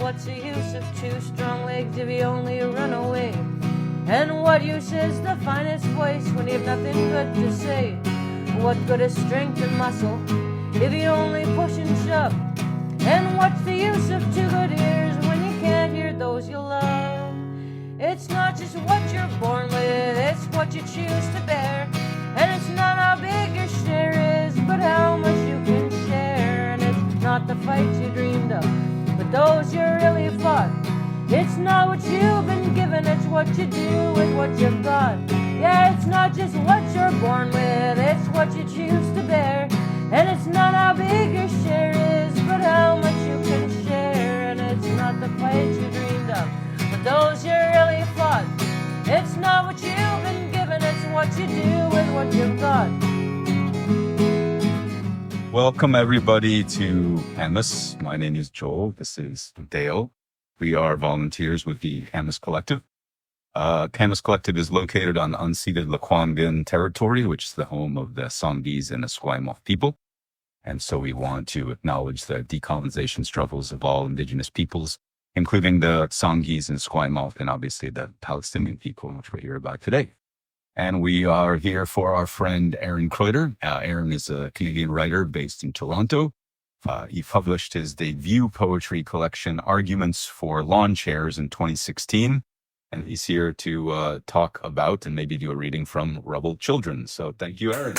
what's the use of two strong legs if you only run away? And what use is the finest voice when you have nothing good to say? What good is strength and muscle if you only push and shove? And what's the use of two good ears when you can't hear those you love? It's not just what you're born with, it's what you choose to bear. And it's not how big your share is, but how much you can share. And it's not the fights you dreamed of, but those you really fought. It's not what you've been given, it's what you do with what you've got. Yeah, it's not just what you're born with, it's what you choose to bear. And it's not how big your share is, but how much you can share. And it's not the fights you dreamed of, but those you really fought. It's not what you've been given, it's what you do with what you've got. Welcome everybody to Canvas. My name is Joel. This is Dale. We are volunteers with the Canvas Collective. Canvas Collective is located on unceded Lekwungen territory, which is the home of the Songhees and Esquimalt people. And so we want to acknowledge the decolonization struggles of all Indigenous peoples, including the Songhees and Esquimalt, and obviously the Palestinian people, which we'll hear about today. And we are here for our friend Aaron Kreuter. Aaron is a Canadian writer based in Toronto. He published his debut poetry collection, Arguments for Lawn Chairs, in 2016. And he's here to talk about and maybe do a reading from Rubble Children. So thank you, Aaron.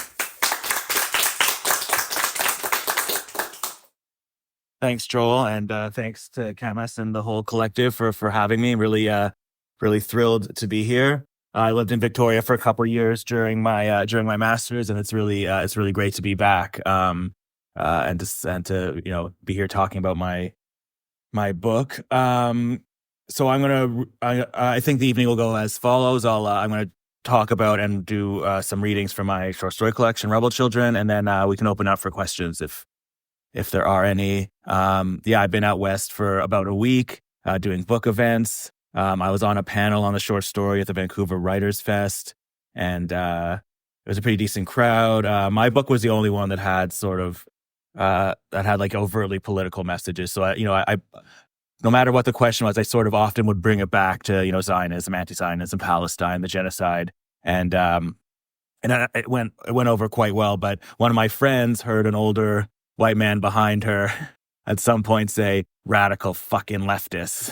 Thanks, Joel, and thanks to Camas and the whole collective for having me. Really thrilled to be here. I lived in Victoria for a couple of years during my master's, and it's really great to be back. And to be here talking about my book. So I think the evening will go as follows. I'm gonna talk about and do some readings from my short story collection, Rubble Children, and then we can open up for questions if there are any. I've been out west for about a week doing book events. I was on a panel on the short story at the Vancouver Writers Fest, and it was a pretty decent crowd. My book was the only one that had like overtly political messages. So I no matter what the question was, I sort of often would bring it back to Zionism, anti-Zionism, Palestine, the genocide, and it went over quite well. But one of my friends heard an older white man behind her at some point say, "Radical fucking leftists."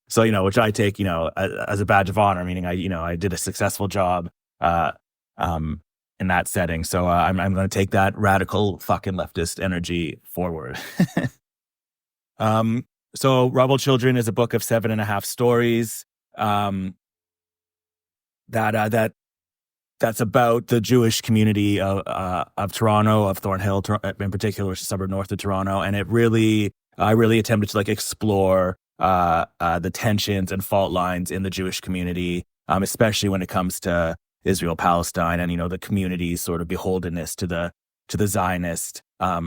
So, which I take, as a badge of honor, meaning I did a successful job in that setting. So I'm going to take that radical fucking leftist energy forward. So Rubble Children is a book of 7.5 stories that's about the Jewish community of Toronto, of Thornhill in particular, which is a suburb north of Toronto. And I really attempted to explore the tensions and fault lines in the Jewish community, especially when it comes to Israel, Palestine, and the community's sort of beholdenness to the Zionist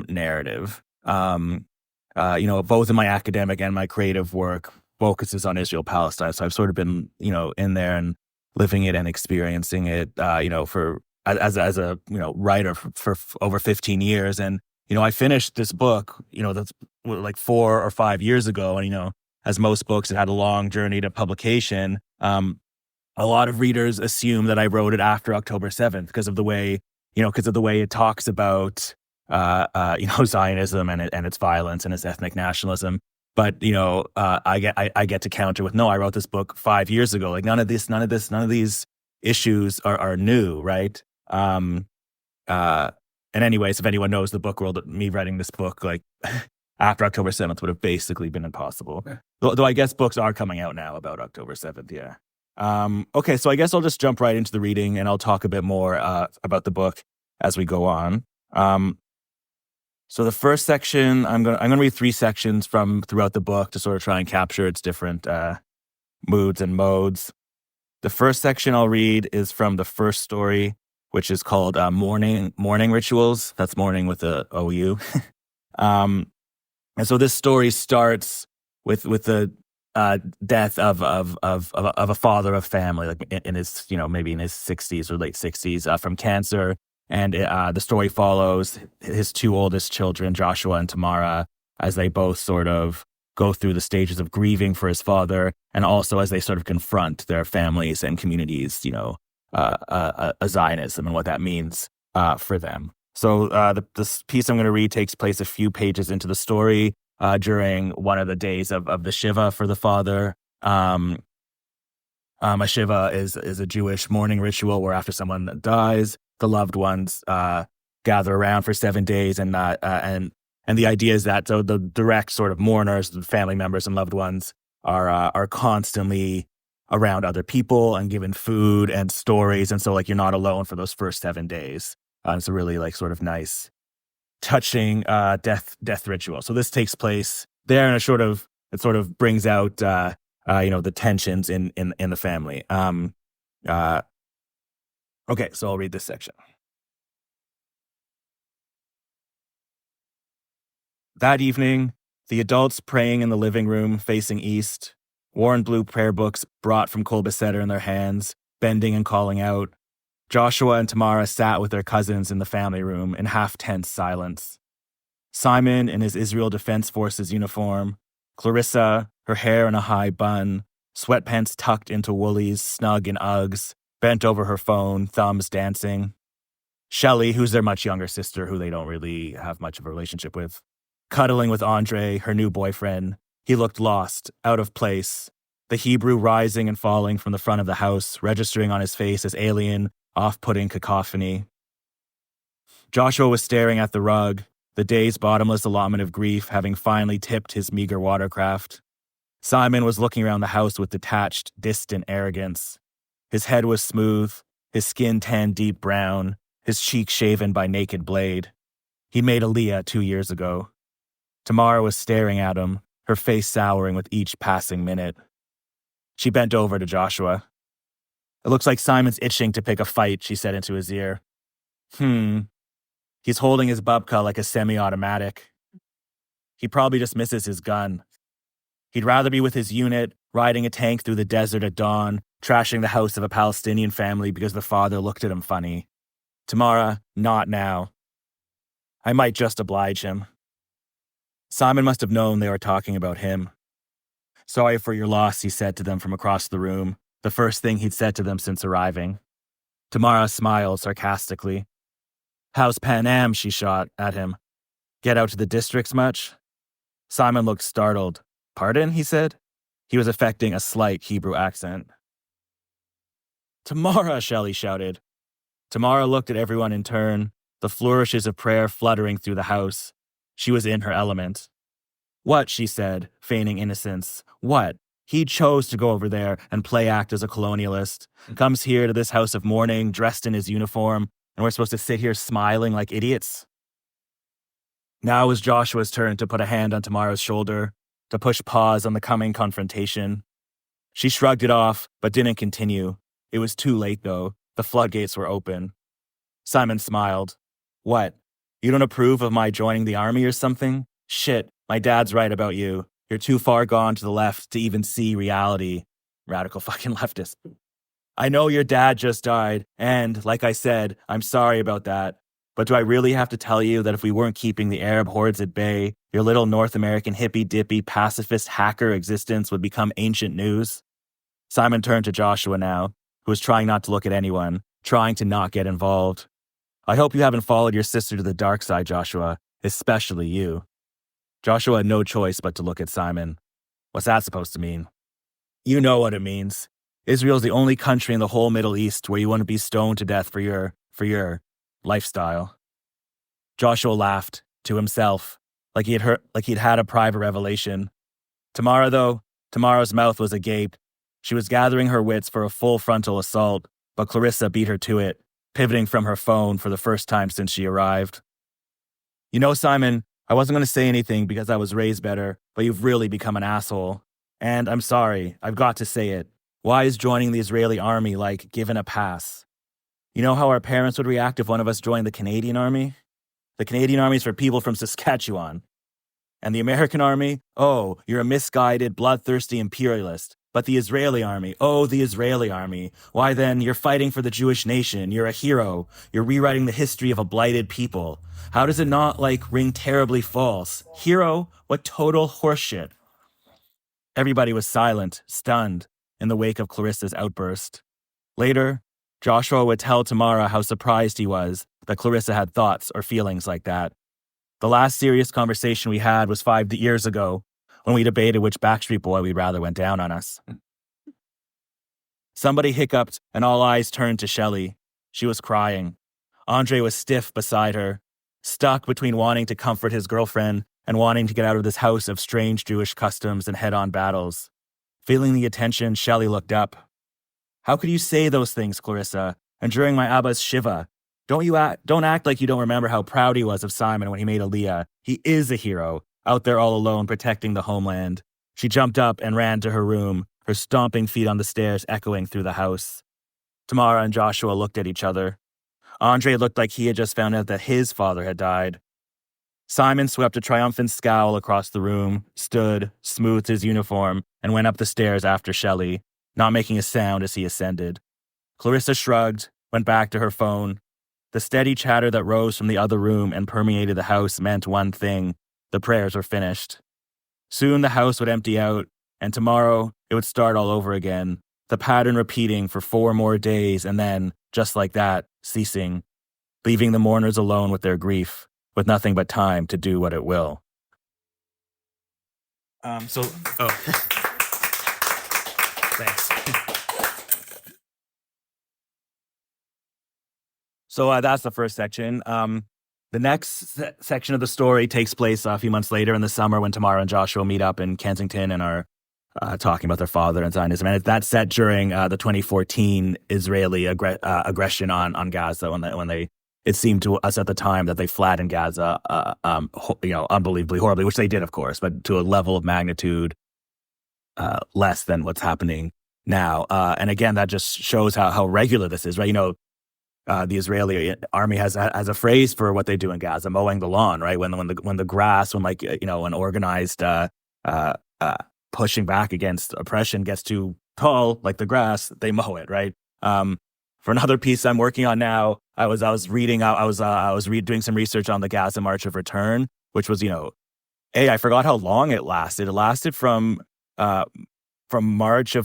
narrative. Both in my academic and my creative work focuses on Israel, Palestine. So I've sort of been in there and living it and experiencing it, as a writer for over 15 years. And I finished this book, that's like 4 or 5 years ago, and as most books, it had a long journey to publication. A lot of readers assume that I wrote it after October 7th because of the way it talks about Zionism and its violence and its ethnic nationalism. But I get to counter with, no, I wrote this book 5 years ago. Like none of these issues are new, right? And anyways, if anyone knows the book world, me writing this book after October 7th would have basically been impossible. Okay. Though I guess books are coming out now about October 7th. Yeah. Okay, so I guess I'll just jump right into the reading, and I'll talk a bit more about the book as we go on. So the first section, I'm gonna read 3 sections from throughout the book to sort of try and capture its different moods and modes. The first section I'll read is from the first story, which is called Mourning Rituals. That's mourning with a OU. And so this story starts with the death of a father of family, in his maybe in his 60s or late 60s, from cancer. And the story follows his 2 oldest children, Joshua and Tamara, as they both sort of go through the stages of grieving for his father, and also as they sort of confront their families and communities, Zionism and what that means for them. So this piece I'm going to read takes place a few pages into the story during one of the days of the Shiva for the father. A Shiva is a Jewish mourning ritual where after someone dies, the loved ones gather around for 7 days, and the idea is that so the direct sort of mourners, the family members and loved ones are constantly around other people and given food and stories, and so like you're not alone for those first 7 days. It's a really like sort of nice, touching death ritual. So this takes place there, and it sort of brings out the tensions in the family. Okay, so I'll read this section. That evening, the adults praying in the living room facing east, worn blue prayer books brought from Kol Beseder in their hands, bending and calling out. Joshua and Tamara sat with their cousins in the family room in half-tense silence. Simon in his Israel Defense Forces uniform, Clarissa, her hair in a high bun, sweatpants tucked into woolies, snug in Uggs, bent over her phone, thumbs dancing. Shelley, who's their much younger sister, who they don't really have much of a relationship with, cuddling with Andre, her new boyfriend. He looked lost, out of place, the Hebrew rising and falling from the front of the house, registering on his face as alien, off-putting cacophony. Joshua was staring at the rug, the day's bottomless allotment of grief having finally tipped his meager watercraft. Simon was looking around the house with detached, distant arrogance. His head was smooth, his skin tanned deep brown, his cheek shaven by naked blade. He made Aliyah 2 years ago. Tamara was staring at him, her face souring with each passing minute. She bent over to Joshua. It looks like Simon's itching to pick a fight, she said into his ear. He's holding his babka like a semi-automatic. He probably just misses his gun. He'd rather be with his unit, riding a tank through the desert at dawn, trashing the house of a Palestinian family because the father looked at him funny. Tamara, not now. I might just oblige him. Simon must have known they were talking about him. Sorry for your loss, he said to them from across the room, the first thing he'd said to them since arriving. Tamara smiled sarcastically. How's Pan Am, she shot at him. Get out to the districts much? Simon looked startled. Pardon, he said. He was affecting a slight Hebrew accent. Tamara, Shelley shouted. Tamara looked at everyone in turn, the flourishes of prayer fluttering through the house. She was in her element. What, she said, feigning innocence. What? He chose to go over there and play act as a colonialist. Comes here to this house of mourning, dressed in his uniform, and we're supposed to sit here smiling like idiots? Now it was Joshua's turn to put a hand on Tamara's shoulder, to push pause on the coming confrontation. She shrugged it off, but didn't continue. It was too late, though. The floodgates were open. Simon smiled. What? You don't approve of my joining the army or something? Shit, my dad's right about you. You're too far gone to the left to even see reality. Radical fucking leftist. I know your dad just died, and, like I said, I'm sorry about that. But do I really have to tell you that if we weren't keeping the Arab hordes at bay, your little North American hippy-dippy pacifist hacker existence would become ancient news? Simon turned to Joshua now, who was trying not to look at anyone, trying to not get involved. I hope you haven't followed your sister to the dark side, Joshua, especially you. Joshua had no choice but to look at Simon. What's that supposed to mean? You know what it means. Israel's the only country in the whole Middle East where you wouldn't be stoned to death for your lifestyle. Joshua laughed to himself, like he'd had a private revelation. Tamara's mouth was agape. She was gathering her wits for a full frontal assault, but Clarissa beat her to it, pivoting from her phone for the first time since she arrived. You know, Simon, I wasn't going to say anything because I was raised better, but you've really become an asshole. And I'm sorry, I've got to say it. Why is joining the Israeli army like given a pass? You know how our parents would react if one of us joined the Canadian army? The Canadian army's for people from Saskatchewan. And the American army? Oh, you're a misguided, bloodthirsty imperialist. But the Israeli army, oh, the Israeli army. Why then, you're fighting for the Jewish nation. You're a hero. You're rewriting the history of a blighted people. How does it not, ring terribly false? Hero? What total horseshit. Everybody was silent, stunned, in the wake of Clarissa's outburst. Later, Joshua would tell Tamara how surprised he was that Clarissa had thoughts or feelings like that. The last serious conversation we had was 5 years ago, when we debated which Backstreet Boy we'd rather went down on us. Somebody hiccuped, and all eyes turned to Shelley. She was crying. Andre was stiff beside her, stuck between wanting to comfort his girlfriend and wanting to get out of this house of strange Jewish customs and head-on battles. Feeling the attention, Shelley looked up. How could you say those things, Clarissa? And during my Abba's Shiva, don't act like you don't remember how proud he was of Simon when he made Aliyah. He is a hero, out there all alone protecting the homeland. She jumped up and ran to her room, her stomping feet on the stairs echoing through the house. Tamara and Joshua looked at each other. Andre looked like he had just found out that his father had died. Simon swept a triumphant scowl across the room, stood, smoothed his uniform, and went up the stairs after Shelley, not making a sound as he ascended. Clarissa shrugged, went back to her phone. The steady chatter that rose from the other room and permeated the house meant one thing: the prayers were finished. Soon the house would empty out, and tomorrow it would start all over again, the pattern repeating for 4 more days and then, just like that, ceasing, leaving the mourners alone with their grief, with nothing but time to do what it will. Thanks. So that's the first section. The next section of the story takes place a few months later in the summer when Tamara and Joshua meet up in Kensington and are talking about their father and Zionism. And that's set during the 2014 Israeli aggression on Gaza when they it seemed to us at the time that they flattened Gaza, unbelievably horribly, which they did, of course, but to a level of magnitude less than what's happening now. And again, that just shows how regular this is, right? The Israeli army has a phrase for what they do in Gaza: mowing the lawn, right? When the grass, when organized pushing back against oppression gets too tall, like the grass, they mow it, right? For another piece I'm working on now, I was doing some research on the Gaza March of Return, which was, I forgot how long it lasted. It lasted from March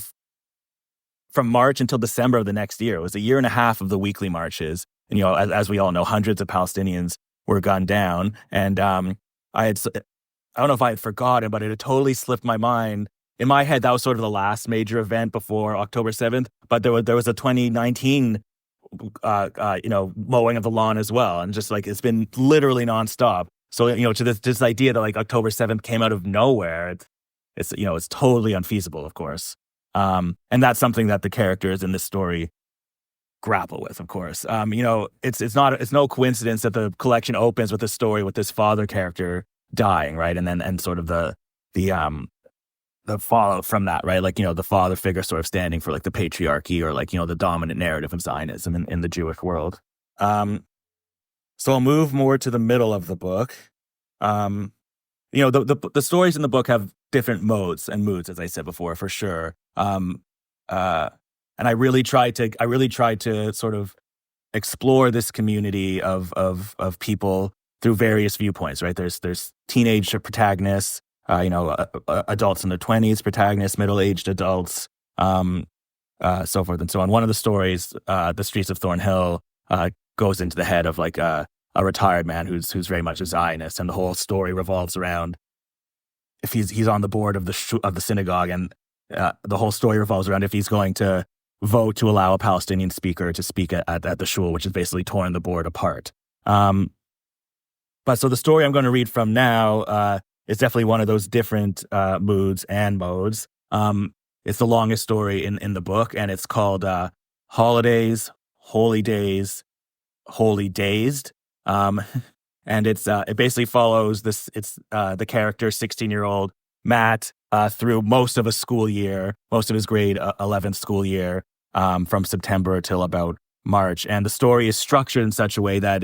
until December of the next year. It was a year and a half of the weekly marches. And, as we all know, hundreds of Palestinians were gunned down. And I don't know if I had forgotten, but it had totally slipped my mind. In my head, that was sort of the last major event before October 7th. But there was a 2019, mowing of the lawn as well. And just like, it's been literally nonstop. So, to this idea that like October 7th came out of nowhere, it's totally unfeasible, of course. And that's something that the characters in this story grapple with, of course. It's no coincidence that the collection opens with a story with this father character dying, right? And sort of the fallout from that, right? Like, the father figure sort of standing for like the patriarchy or like, the dominant narrative of Zionism in the Jewish world. So I'll move more to the middle of the book. The stories in the book have different modes and moods, as I said before, for sure. And I really tried to sort of explore this community of people through various viewpoints, right? There's teenage protagonists, adults in their 20s, protagonists, middle-aged adults, so forth and so on. One of the stories, The Streets of Thornhill, goes into the head of like a retired man who's very much a Zionist, and the whole story revolves around if he's on the board of the synagogue, and the whole story revolves around if he's going to vote to allow a Palestinian speaker to speak at the shul, which has basically torn the board apart. But so the story I'm going to read from now is definitely one of those different moods and modes. It's the longest story in the book, and it's called Holidays, Holy Days, Holy Dazed. And it basically follows the character, 16-year-old Matt, through most of his grade 11th school year, from September till about March. And the story is structured in such a way that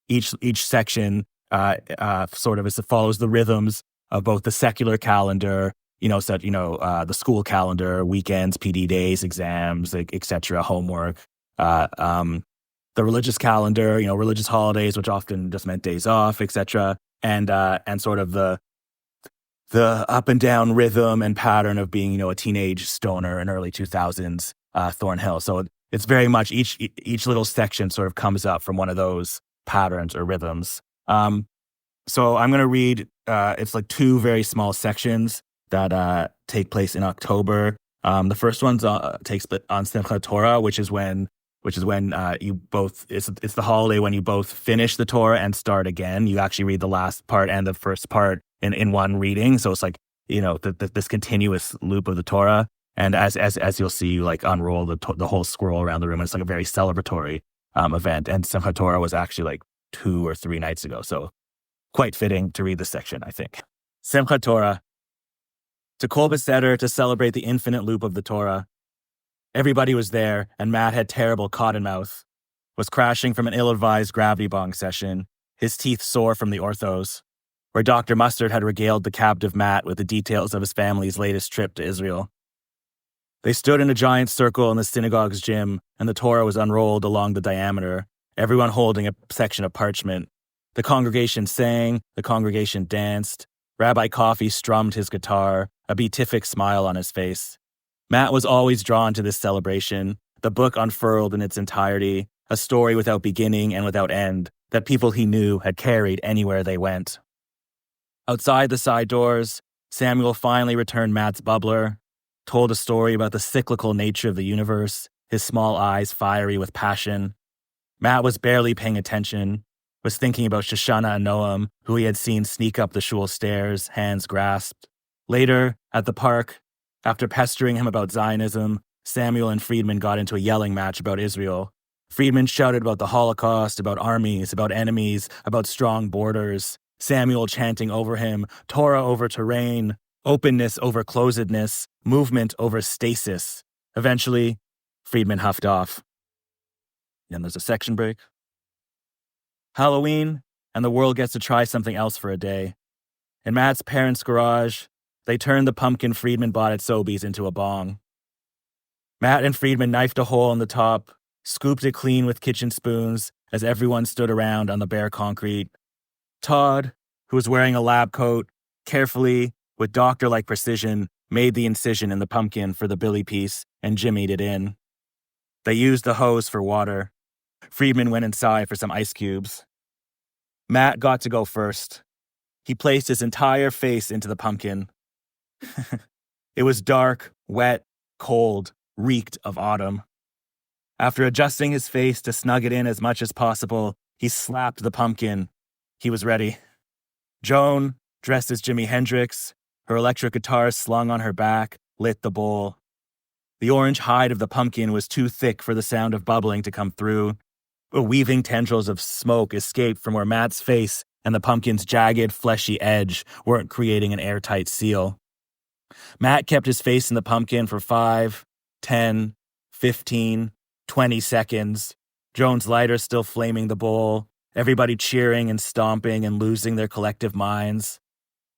each section follows the rhythms of both the secular calendar, the school calendar, weekends, PD days, exams, etc., homework, the religious calendar, religious holidays, which often just meant days off, etc., and sort of the the up and down rhythm and pattern of being, a teenage stoner in early 2000s Thornhill. So it's very much each little section sort of comes up from one of those patterns or rhythms. So I'm going to read, it's like two very small sections that take place in October. The first one takes place on Simchat Torah, which is when you both, it's the holiday when you both finish the Torah and start again. You actually read the last part and the first part in one reading. So it's like, this continuous loop of the Torah. And as you'll see, you like unroll the whole scroll around the room. And it's like a very celebratory event. And Simchat Torah was actually like 2 or 3 nights ago. So quite fitting to read this section, I think. Simchat Torah. To Kol Beseder, to celebrate the infinite loop of the Torah. Everybody was there, and Matt had terrible cottonmouth, was crashing from an ill-advised gravity bong session, his teeth sore from the orthos, where Dr. Mustard had regaled the captive Matt with the details of his family's latest trip to Israel. They stood in a giant circle in the synagogue's gym, and the Torah was unrolled along the diameter, everyone holding a section of parchment. The congregation sang, the congregation danced. Rabbi Coffee strummed his guitar, a beatific smile on his face. Matt was always drawn to this celebration, the book unfurled in its entirety, a story without beginning and without end, that people he knew had carried anywhere they went. Outside the side doors, Samuel finally returned Matt's bubbler, told a story about the cyclical nature of the universe, his small eyes fiery with passion. Matt was barely paying attention, was thinking about Shoshana and Noam, who he had seen sneak up the shul stairs, hands grasped. Later, at the park, after pestering him about Zionism, Samuel and Friedman got into a yelling match about Israel. Friedman shouted about the Holocaust, about armies, about enemies, about strong borders. Samuel chanting over him, Torah over terrain, openness over closedness, movement over stasis. Eventually, Friedman huffed off. Then there's a section break. Halloween, and the world gets to try something else for a day. In Matt's parents' garage, they turned the pumpkin Friedman bought at Sobeys into a bong. Matt and Friedman knifed a hole in the top, scooped it clean with kitchen spoons as everyone stood around on the bare concrete. Todd, who was wearing a lab coat, carefully, with doctor-like precision, made the incision in the pumpkin for the billy piece and jimmied it in. They used the hose for water. Friedman went inside for some ice cubes. Matt got to go first. He placed his entire face into the pumpkin. It was dark, wet, cold, reeked of autumn. After adjusting his face to snug it in as much as possible, he slapped the pumpkin. He was ready. Joan, dressed as Jimi Hendrix, her electric guitar slung on her back, lit the bowl. The orange hide of the pumpkin was too thick for the sound of bubbling to come through. Weaving tendrils of smoke escaped from where Matt's face and the pumpkin's jagged, fleshy edge weren't creating an airtight seal. Matt kept his face in the pumpkin for 5, 10, 15, 20 seconds. Joan's lighter still flaming the bowl, everybody cheering and stomping and losing their collective minds.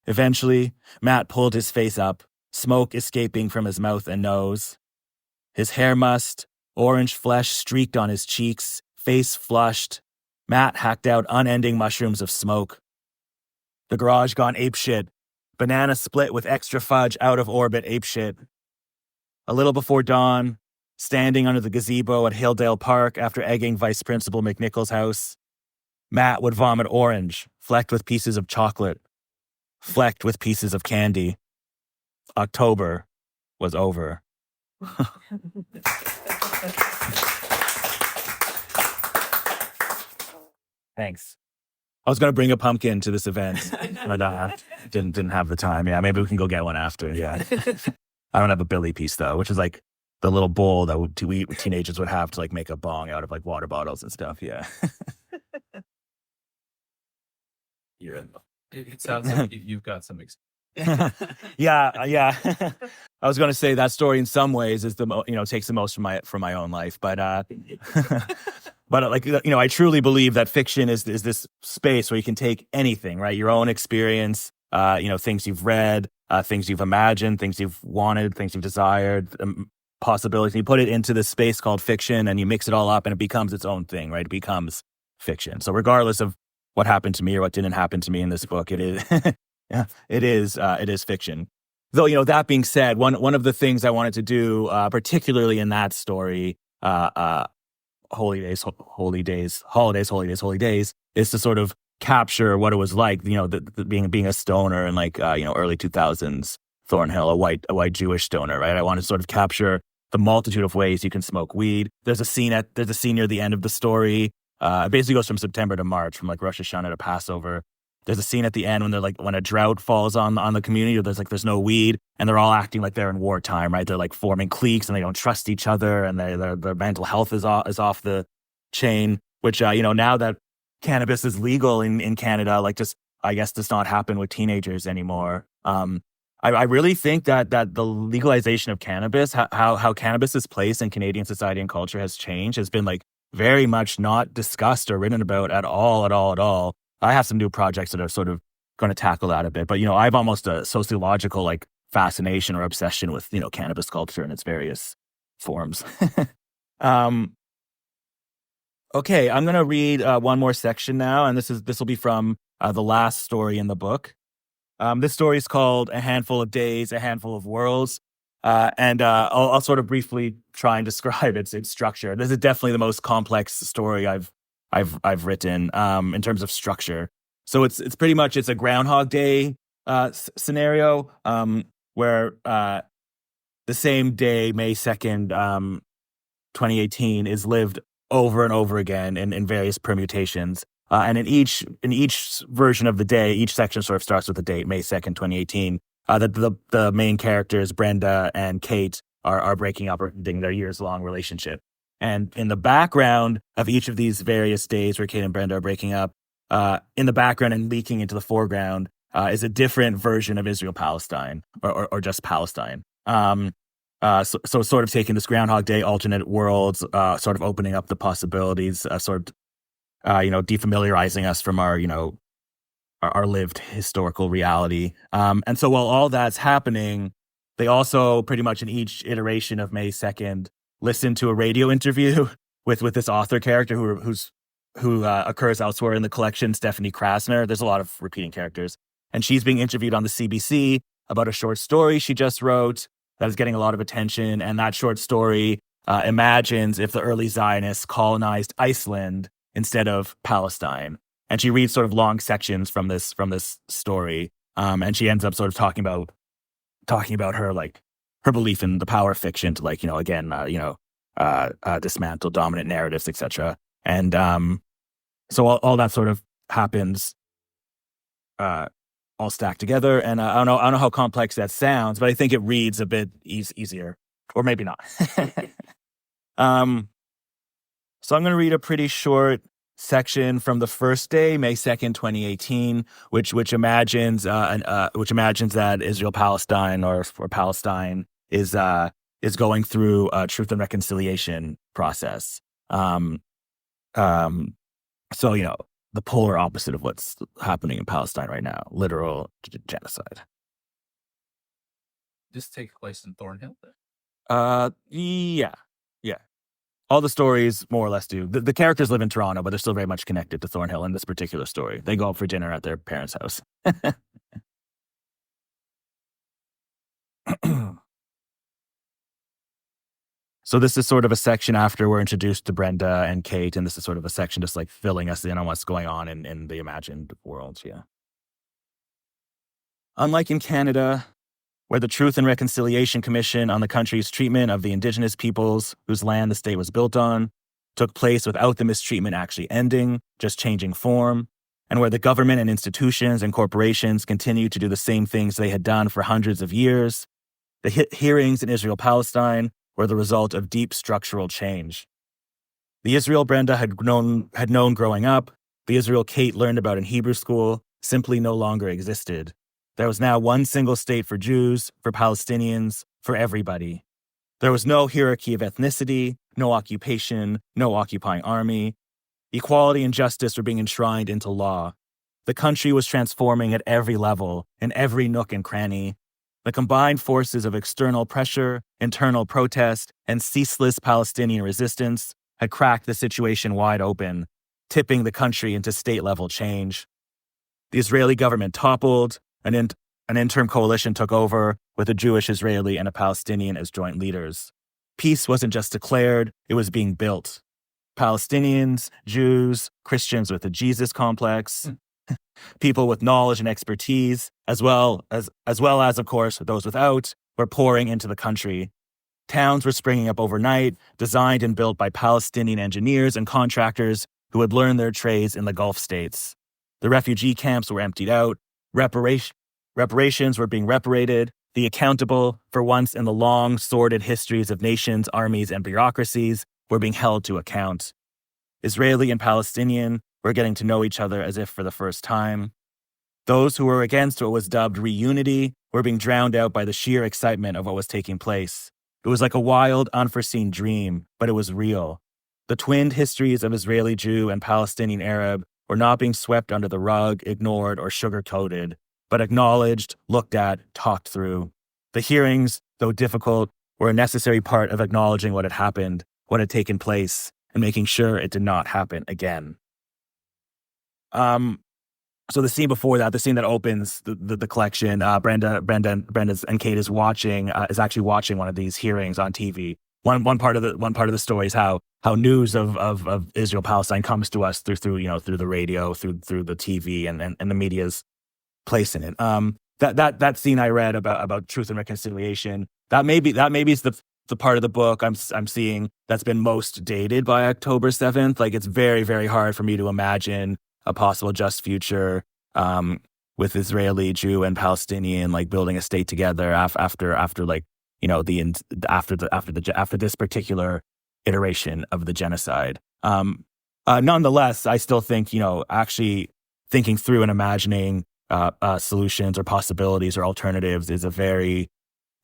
Eventually, Matt pulled his face up, smoke escaping from his mouth and nose. His hair mussed, orange flesh streaked on his cheeks, face flushed. Matt hacked out unending mushrooms of smoke. The garage gone apeshit. Banana split with extra fudge out of orbit apeshit. A little before dawn, standing under the gazebo at Hilldale Park after egging Vice Principal McNichol's house, Matt would vomit orange, flecked with pieces of chocolate, flecked with pieces of candy. October was over. Thanks. I was going to bring a pumpkin to this event, but didn't have the time. Yeah, maybe we can go get one after. Yeah. I don't have a billy piece, though, which is like the little bowl that teenagers would have to like make a bong out of like water bottles and stuff. Yeah. It sounds like you've got some experience. Yeah. I was going to say that story in some ways is takes the most from my own life, but but like I truly believe that fiction is this space where you can take anything, right? Your own experience, things you've read, things you've imagined, things you've wanted, things you've desired, possibilities. You put it into this space called fiction, and you mix it all up, and it becomes its own thing, right? It becomes fiction. So regardless of what happened to me or what didn't happen to me in this book, it is Yeah, it is. It is fiction. Though, that being said, one of the things I wanted to do, particularly in that story, holy days, holy days, holidays, holy days, holy days, is to sort of capture what it was like, being a stoner in like early 2000s Thornhill, a white Jewish stoner, right? I want to sort of capture the multitude of ways you can smoke weed. There's a scene near the end of the story. It basically goes from September to March, from like Rosh Hashanah to Passover. There's a scene at the end when a drought falls on the community, or there's no weed, and they're all acting like they're in wartime, right? They're like forming cliques and they don't trust each other, and their mental health is off the chain. Which now that cannabis is legal in Canada, I guess does not happen with teenagers anymore. I really think that the legalization of cannabis, how cannabis's place in Canadian society and culture has changed, has been like very much not discussed or written about at all. I have some new projects that are sort of going to tackle that a bit, but I've almost a sociological like fascination or obsession with cannabis culture in its various forms. Okay, I'm going to read one more section now, and this will be from the last story in the book. This story is called "A Handful of Days, A Handful of Worlds," and I'll sort of briefly try and describe its structure. This is definitely the most complex story I've written in terms of structure. So it's pretty much a Groundhog Day scenario where the same day, May 2nd, 2018, is lived over and over again in various permutations. And in each version of the day, each section sort of starts with the date, May 2nd, 2018. The main characters, Brenda and Kate, are breaking up or ending their years-long relationship. And in the background of each of these various days where Kate and Brenda are breaking up, in the background and leaking into the foreground is a different version of Israel-Palestine or just Palestine. So sort of taking this Groundhog Day alternate worlds, sort of opening up the possibilities, defamiliarizing us from our lived historical reality. And so while all that's happening, they also pretty much in each iteration of May 2nd listen to a radio interview with this author character who occurs elsewhere in the collection, Stephanie Krasner. There's a lot of repeating characters. And she's being interviewed on the CBC about a short story she just wrote that is getting a lot of attention. And that short story imagines if the early Zionists colonized Iceland instead of Palestine. And she reads sort of long sections from this story. And she ends up sort of talking about her belief in the power of fiction to dismantle dominant narratives, etc. And so all that sort of happens all stacked together. And I don't know how complex that sounds, but I think it reads a bit easier, or maybe not. So I'm going to read a pretty short section from the first day, May 2nd, 2018, which imagines that Israel-Palestine or Palestine is going through a truth and reconciliation process. So the polar opposite of what's happening in Palestine right now, literal genocide. This takes place in Thornhill then? Yeah. All the stories more or less do. The characters live in Toronto, but they're still very much connected to Thornhill in this particular story. They go out for dinner at their parents' house. So this is sort of a section after we're introduced to Brenda and Kate, and this is sort of a section just like filling us in on what's going on in the imagined world. Yeah. Unlike in Canada, where the Truth and Reconciliation Commission on the country's treatment of the Indigenous peoples whose land the state was built on took place without the mistreatment actually ending, just changing form, and where the government and institutions and corporations continued to do the same things they had done for hundreds of years, the hearings in Israel-Palestine were the result of deep structural change. The Israel Brenda had known growing up, the Israel Kate learned about in Hebrew school, simply no longer existed. There was now one single state for Jews, for Palestinians, for everybody. There was no hierarchy of ethnicity, no occupation, no occupying army. Equality and justice were being enshrined into law. The country was transforming at every level, in every nook and cranny. The combined forces of external pressure, internal protest, and ceaseless Palestinian resistance had cracked the situation wide open, tipping the country into state-level change. The Israeli government toppled, An interim coalition took over with a Jewish Israeli and a Palestinian as joint leaders. Peace wasn't just declared, it was being built. Palestinians, Jews, Christians with a Jesus complex, people with knowledge and expertise, as well as, of course, those without, were pouring into the country. Towns were springing up overnight, designed and built by Palestinian engineers and contractors who had learned their trades in the Gulf states. The refugee camps were emptied out, reparations were being reparated, the accountable, for once in the long, sordid histories of nations, armies, and bureaucracies, were being held to account. Israeli and Palestinian were getting to know each other as if for the first time. Those who were against what was dubbed reunity were being drowned out by the sheer excitement of what was taking place. It was like a wild, unforeseen dream, but it was real. The twinned histories of Israeli Jew and Palestinian Arab were not being swept under the rug, ignored, or sugar-coated, but acknowledged, looked at, talked through. The hearings, though difficult, were a necessary part of acknowledging what had happened, what had taken place, and making sure it did not happen again. So the scene before that, the scene that opens the collection, Brenda and Kate is actually watching one of these hearings on TV. One part of the story is how news of Israel Palestine comes to us through the radio, through the TV and the media's place in it. That scene I read about truth and reconciliation, that maybe is the part of the book I'm seeing that's been most dated by October 7th. Like, it's very, very hard for me to imagine a possible just future with Israeli, Jew, and Palestinian like building a state together after this particular iteration of the genocide. Nonetheless, I still think actually thinking through and imagining solutions or possibilities or alternatives is a very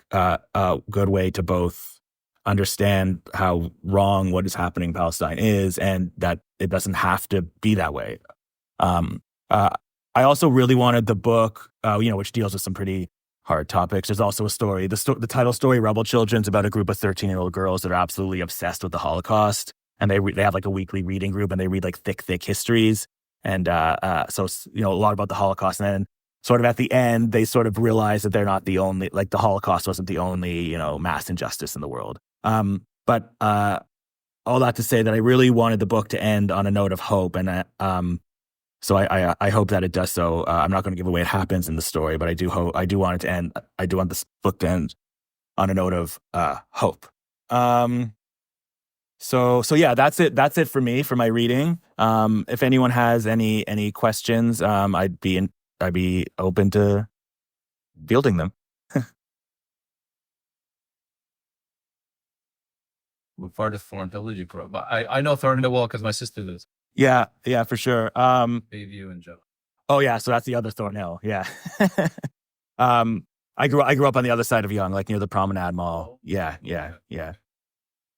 good way to both understand how wrong what is happening in Palestine is, and that it doesn't have to be that way. I also really wanted the book, which deals with some pretty hard topics. There's also a story. The title story, Rubble Children, is about a group of 13-year-old girls that are absolutely obsessed with the Holocaust, and they have like a weekly reading group, and they read like thick histories, and so a lot about the Holocaust. And then sort of at the end, they sort of realize that they're not the only, like the Holocaust wasn't the only mass injustice in the world. But all that to say that I really wanted the book to end on a note of hope, and so I hope that it does so. I'm not going to give away what happens in the story, but I do want this book to end on a note of hope. So yeah, that's it for me for my reading. If anyone has any questions, I'd be open to fielding them. What part of Thornhill did you grow up? I know Thornhill well because my sister lives. Yeah, for sure. Bayview and Joe. Oh yeah, so that's the other Thornhill. Yeah. I grew up on the other side of Yonge, like near the Promenade Mall. Yeah.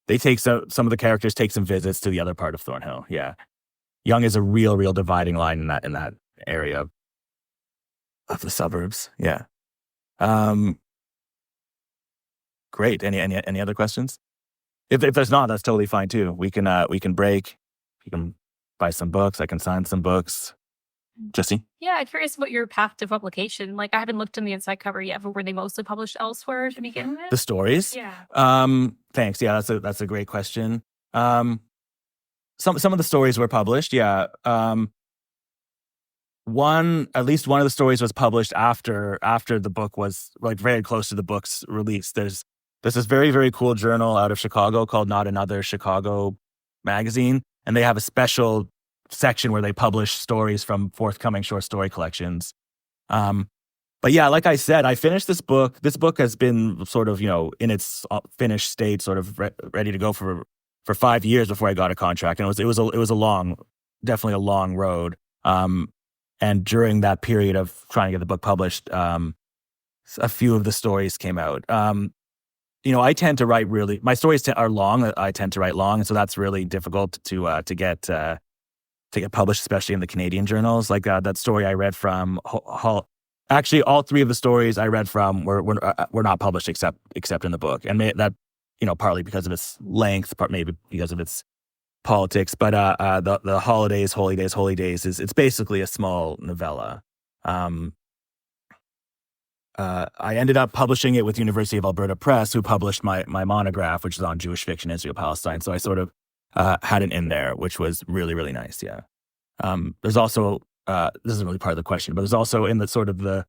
They take some of the characters take some visits to the other part of Thornhill. Yeah. Yonge is a real dividing line in that area of the suburbs. Yeah. Great. Any other questions? If there's not, that's totally fine too. We can break. You can buy some books. I can sign some books. Jesse? Yeah, I'm curious about your path to publication. Like, I haven't looked on the inside cover yet, but were they mostly published elsewhere to begin with? The stories? Yeah. Thanks. Yeah, that's a great question. Some of the stories were published. Yeah. At least one of the stories was published after the book was like very close to the book's release. There's this very, very cool journal out of Chicago called Not Another Chicago magazine, and they have a special section where they publish stories from forthcoming short story collections. But yeah, like I said, I finished this book. This book has been sort of, in its finished state, sort of ready to go for 5 years before I got a contract. And it was definitely a long road. And during that period of trying to get the book published, a few of the stories came out. I tend to write my stories are long. I tend to write long. And so that's really difficult to get published, especially in the Canadian journals. Like that story I read from actually all three of the stories I read from were not published except in the book. And that, partly because of its length, maybe because of its politics, but the holidays, holy days, it's basically a small novella. I ended up publishing it with University of Alberta Press, who published my monograph, which is on Jewish fiction, Israel, Palestine. So I sort of had it in there, which was really, really nice. Yeah. There's also this isn't really part of the question, but there's also in the sort of the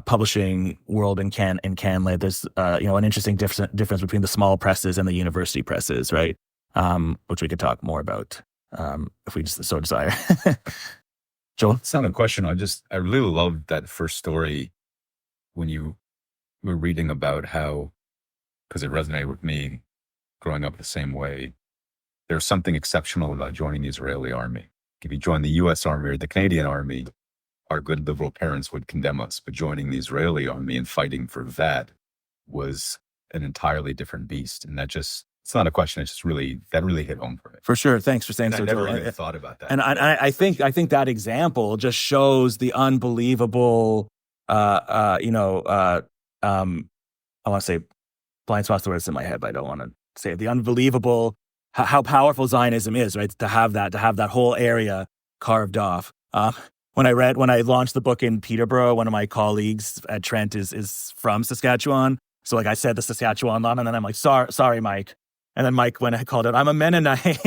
publishing world in Canada, there's an interesting difference between the small presses and the university presses, right? Which we could talk more about if we just so desire. Joel? It's not a question. I really loved that first story when you were reading about how, because it resonated with me growing up the same way, there's something exceptional about joining the Israeli army. If you join the U.S. Army or the Canadian Army, our good liberal parents would condemn us. But joining the Israeli army and fighting for that was an entirely different beast. And it's not a question. That really hit home for me. For sure. Thanks for saying so. I never even thought about that. And I think that example just shows the unbelievable, I want to say blind spots the words in my head, but I don't want to say it. The unbelievable, how powerful Zionism is, right? To have that whole area carved off. When I launched the book in Peterborough, one of my colleagues at Trent is from Saskatchewan. So like I said the Saskatchewan line, and then I'm like, sorry, Mike. And then Mike, when I called out, I'm a Mennonite.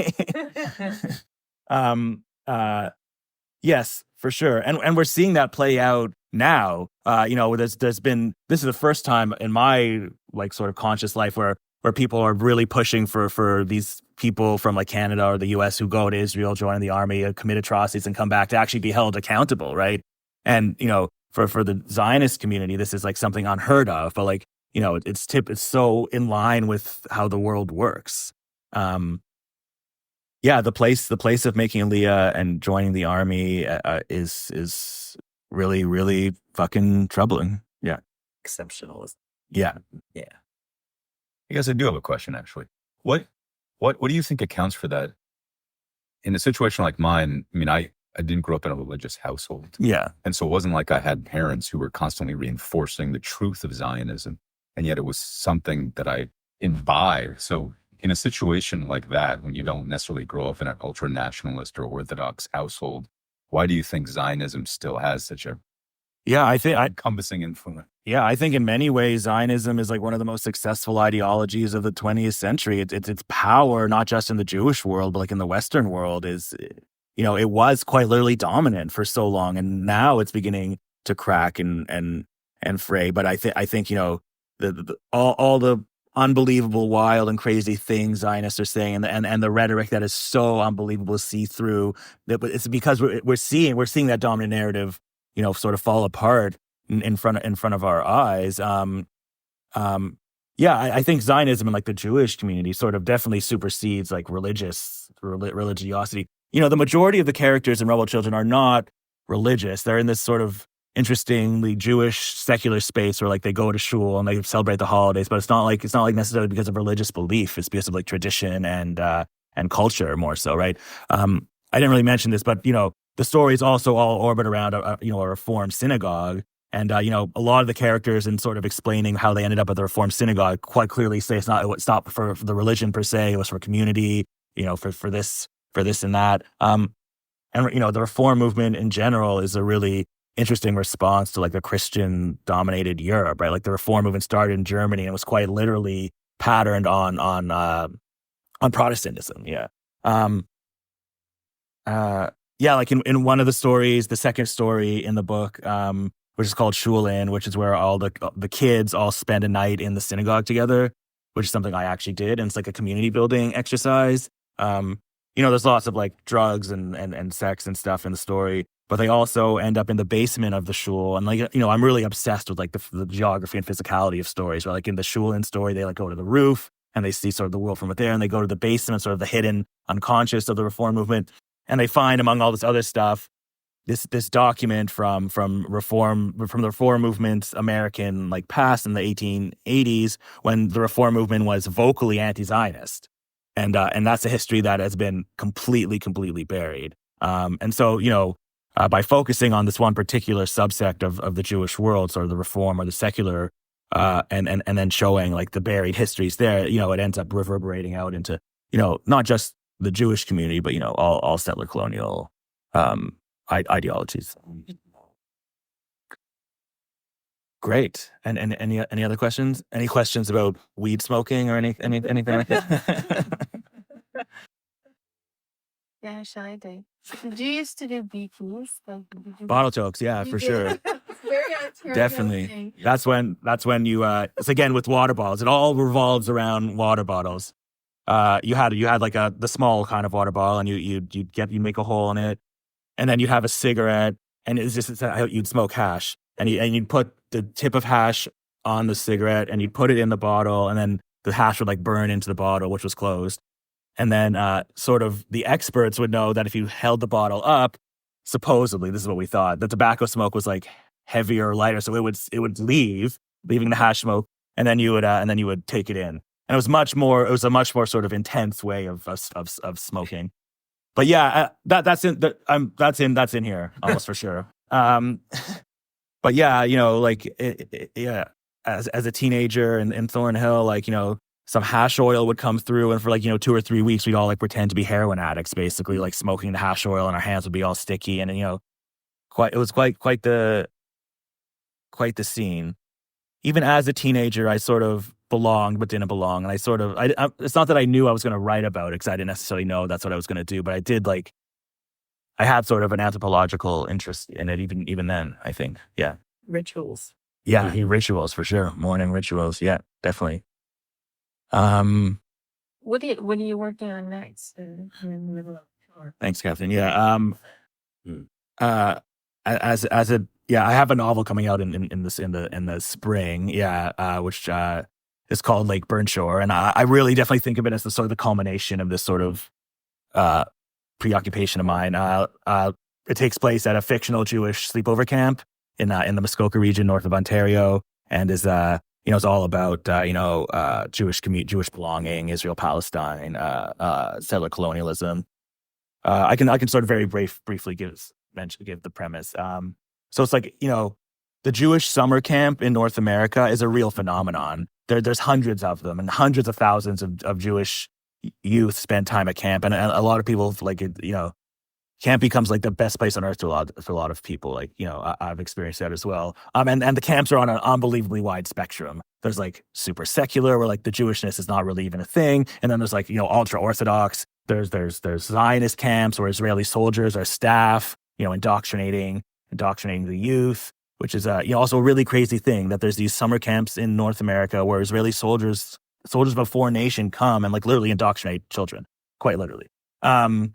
Yes, for sure. And we're seeing that play out now. There's been, this is the first time in my like sort of conscious life where people are really pushing for these people from like Canada or the US who go to Israel, join the army, commit atrocities and come back to actually be held accountable, right? And, for the Zionist community, this is like something unheard of, but like, it's so in line with how the world works. The place of making Aliyah and joining the army is really, really fucking troubling. Yeah. Exceptional. Yeah. Yeah. I guess I do have a question, actually. What do you think accounts for that? In a situation like mine, I mean, I didn't grow up in a religious household. Yeah. And so it wasn't like I had parents who were constantly reinforcing the truth of Zionism. And yet it was something that I imbibed. So in a situation like that, when you don't necessarily grow up in an ultra-nationalist or Orthodox household, why do you think Zionism still has such a encompassing influence? Yeah, I think in many ways, Zionism is like one of the most successful ideologies of the 20th century. Its power, not just in the Jewish world, but like in the Western world is, it was quite literally dominant for so long. And now it's beginning to crack and fray. But I think, all the unbelievable, wild and crazy things Zionists are saying and the rhetoric that is so unbelievable to see through, that it's because we're seeing that dominant narrative, sort of fall apart in front of our eyes. I think Zionism and like the Jewish community sort of definitely supersedes like religiosity. The majority of the characters in Rubble Children are not religious. They're in this sort of interestingly Jewish secular space where like they go to shul and they celebrate the holidays, but it's not like necessarily because of religious belief. It's because of like tradition and culture more so, right? I didn't really mention this, but the stories also all orbit around a Reformed synagogue. And, a lot of the characters in sort of explaining how they ended up at the Reformed synagogue quite clearly say it's not for the religion per se, it was for community, for this and that. The Reform movement in general is a really interesting response to like the Christian dominated Europe, right? Like the Reform movement started in Germany and was quite literally patterned on Protestantism. Yeah. Like in one of the stories, the second story in the book, which is called Shul In, which is where all the kids all spend a night in the synagogue together, which is something I actually did. And it's like a community building exercise. There's lots of like drugs and sex and stuff in the story, but they also end up in the basement of the shul. And like, I'm really obsessed with like the geography and physicality of stories, where like in the Shul In story, they like go to the roof and they see sort of the world from there, and they go to the basement, sort of the hidden unconscious of the Reform movement. And they find among all this other stuff, this document from the Reform movement's American like past in the 1880s, when the Reform movement was vocally anti-Zionist, and that's a history that has been completely buried. And so by focusing on this one particular subsect of the Jewish world, sort of the Reform or the secular, and then showing like the buried histories there, it ends up reverberating out into not just the Jewish community, but all settler colonial ideologies. Great. And any other questions? Any questions about weed smoking or anything like that? Yeah, shy day. Did you used to do BPs? Like, did you Bottle jokes, yeah, for sure. Very Definitely. interesting. That's when you it's again with water bottles. It all revolves around water bottles. You had like the small kind of water bottle, and you'd make a hole in it, and then you'd have a cigarette, and it's how you'd smoke hash, and you'd put the tip of hash on the cigarette, and you'd put it in the bottle, and then the hash would like burn into the bottle, which was closed. And then sort of the experts would know that if you held the bottle up, supposedly, this is what we thought, the tobacco smoke was like heavier or lighter, so it would leaving the hash smoke, and then you would take it in. And it was a much more sort of intense way of smoking. But yeah, that's in here almost for sure. But yeah, like yeah, as a teenager in Thornhill, like, some hash oil would come through, and for like 2 or 3 weeks, we'd all like pretend to be heroin addicts, basically, like smoking the hash oil, and our hands would be all sticky, and it was quite the scene. Even as a teenager, I sort of belonged but didn't belong, and it's not that I knew I was going to write about it because I didn't necessarily know that's what I was going to do, but I had sort of an anthropological interest in it even then, I think. Yeah. Rituals. Yeah, rituals for sure. Morning rituals. Yeah, definitely. What are you working on next? In the middle of tour? Thanks, Catherine. Yeah. I have a novel coming out in the spring. Yeah. Which is called Lake Burnshore, and I really definitely think of it as the sort of the culmination of this sort of preoccupation of mine. It takes place at a fictional Jewish sleepover camp in the Muskoka region north of Ontario, and is it's all about Jewish belonging, Israel, Palestine, settler colonialism. I can sort of very briefly give the premise. So it's like the Jewish summer camp in North America is a real phenomenon. There's hundreds of them, and hundreds of thousands of Jewish youth spend time at camp, and a lot of people like it. Camp becomes like the best place on earth for a lot of people. Like, I've experienced that as well. And the camps are on an unbelievably wide spectrum. There's like super secular, where like the Jewishness is not really even a thing. And then there's like, ultra Orthodox. There's Zionist camps where Israeli soldiers are staff, indoctrinating the youth, which is also a really crazy thing that there's these summer camps in North America where Israeli soldiers of a foreign nation come and like literally indoctrinate children, quite literally. And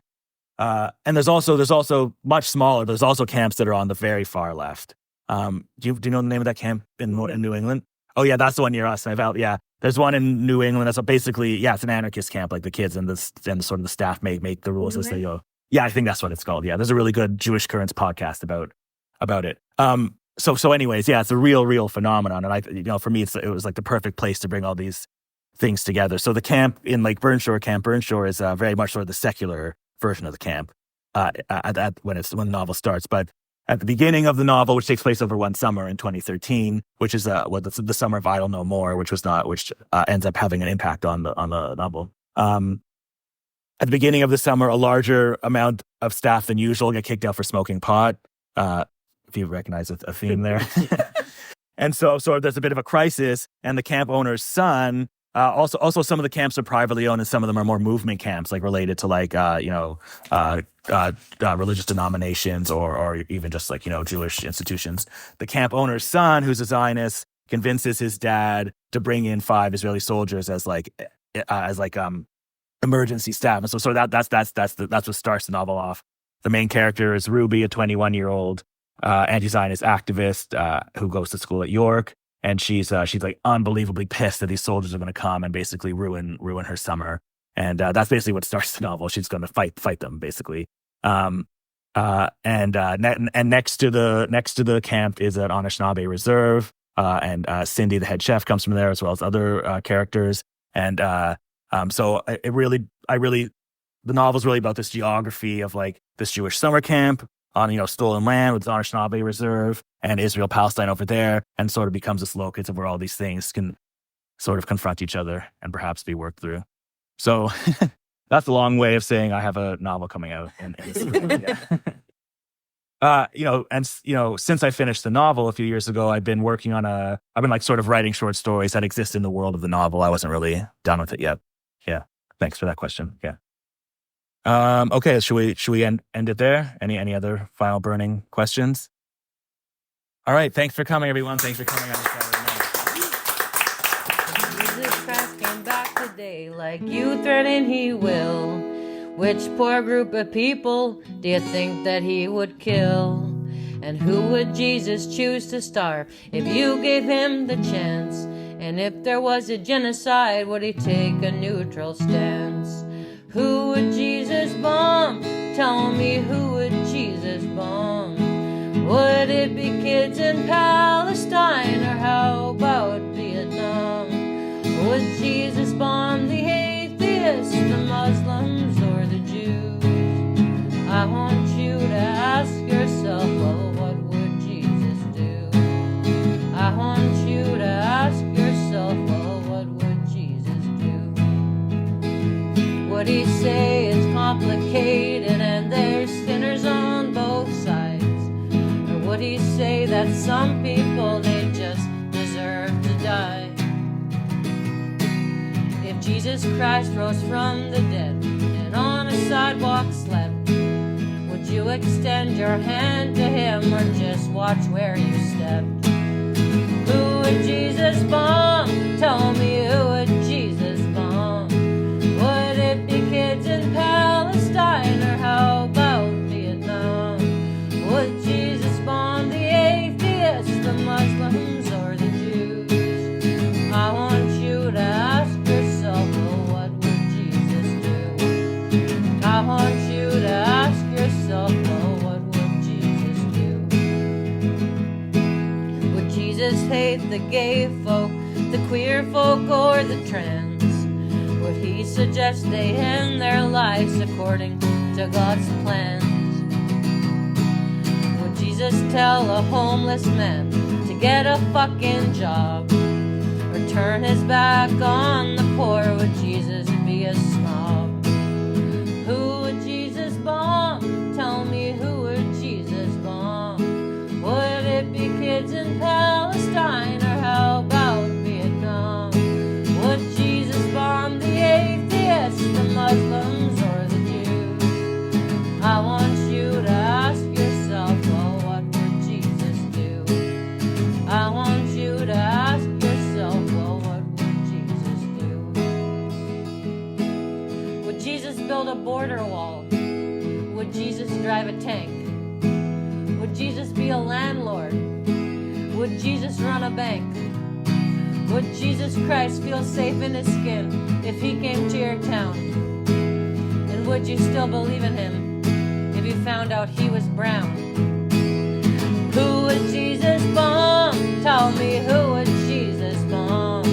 there's also much smaller. There's also camps that are on the very far left. Do you know the name of that camp in New England? Oh yeah, that's the one near us. Yeah, there's one in New England. That's basically it's an anarchist camp. Like the kids and the sort of the staff make the rules as they go. Yeah, I think that's what it's called. Yeah, there's a really good Jewish Currents podcast about it. So anyways, yeah, it's a real phenomenon, and for me, it was like the perfect place to bring all these things together. So the camp in Lake Burnshore, Camp Burnshore, is very much sort of the secular version of the camp when the novel starts. But at the beginning of the novel, which takes place over one summer in 2013, which is the summer of Idle No More, which ends up having an impact on the novel. At the beginning of the summer, a larger amount of staff than usual get kicked out for smoking pot. If you recognize a theme there. And so there's a bit of a crisis, and the camp owner's son. Also, some of the camps are privately owned, and some of them are more movement camps, like related to like religious denominations or even just like Jewish institutions. The camp owner's son, who's a Zionist, convinces his dad to bring in 5 Israeli soldiers as emergency staff, and so that's what starts the novel off. The main character is Ruby, a 21-year-old anti-Zionist activist who goes to school at York. And she's like unbelievably pissed that these soldiers are going to come and basically ruin her summer. And that's basically what starts the novel. She's going to fight them basically. And next to the camp is an Anishinaabe reserve. And Cindy, the head chef, comes from there, as well as other characters. And so the novel's really about this geography of like this Jewish summer camp on stolen land with the Anishinaabe reserve and Israel Palestine over there, and sort of becomes this locus of where all these things can sort of confront each other and perhaps be worked through. So that's a long way of saying I have a novel coming out in the spring. Since I finished the novel a few years ago, I've been like sort of writing short stories that exist in the world of the novel. I wasn't really done with it yet. Yeah. Thanks for that question. Yeah. Okay. Should we end it there? Any other final burning questions? All right. Thanks for coming, everyone. Thanks for coming on the Saturday night. Jesus Christ came back today like you threatened he will. Which poor group of people do you think that he would kill? And who would Jesus choose to starve if you gave him the chance? And if there was a genocide, would he take a neutral stance? Who would Jesus bomb? Tell me, who would Jesus bomb? Would it be kids in Palestine, or how about Vietnam? Would Jesus bomb the atheists, the Muslims, or the Jews? I want you to ask yourself, well, what would Jesus do? I want you to ask yourself, well, what would Jesus do? Would he say it's complicated and there's sinners on both sides? Or would he say that some people, they just deserve to die? If Jesus Christ rose from the dead and on a sidewalk slept, would you extend your hand to him or just watch where you stepped? Who would Jesus bomb? Tell me, who would Jesus bomb? Would it be kids in Palestine, or how about Vietnam? Would Jesus bomb the atheists, the Muslims, or the Jews? I want you to ask yourself, well, what would Jesus do? I want you to ask yourself, well, what would Jesus do? Would Jesus hate the gay folk, the queer folk, or the trans? Would he suggest they end their lives according to God's plans? Would Jesus tell a homeless man to get a fucking job, or turn his back on the poor? Would Jesus be a snob? Who would Jesus bomb? Tell me, who would Jesus bomb? Would it be kids in Palestine, or how about Vietnam? Would Jesus bomb the atheists, the Muslims, or the Jews? I want you to ask yourself, well, what would Jesus do? I want you to ask yourself, well, what would Jesus do? Would Jesus build a border wall? Would Jesus drive a tank? Would Jesus be a landlord? Would Jesus run a bank? Would Jesus Christ feel safe in his skin if he came to your town? And would you still believe in him if you found out he was brown? Who would Jesus bomb? Tell me, who would Jesus bomb?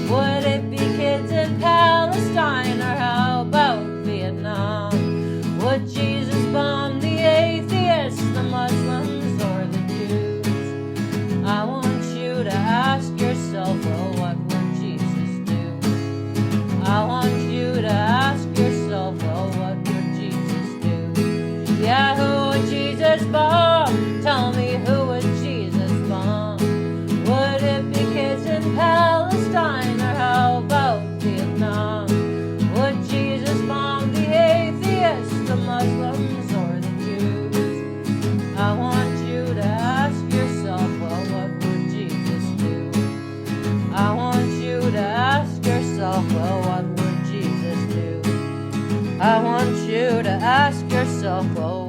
Would it be kids in Palestine, or how about Vietnam? Would Jesus bomb the atheists, the Muslims, or the Jews? I want you to ask yourself, well, what would Jesus do? I want you to ask yourself, well, what would Jesus do? Yeah, who would Jesus bomb? Tell me, who would Jesus bomb? Would it be kids in Palestine, or how about Vietnam? Would Jesus bomb the atheists, the Muslims, or the Jews? I want you to ask yourself, well, what would Jesus do? I want you to ask yourself, well, what would Jesus do? I want you to ask yourself, well,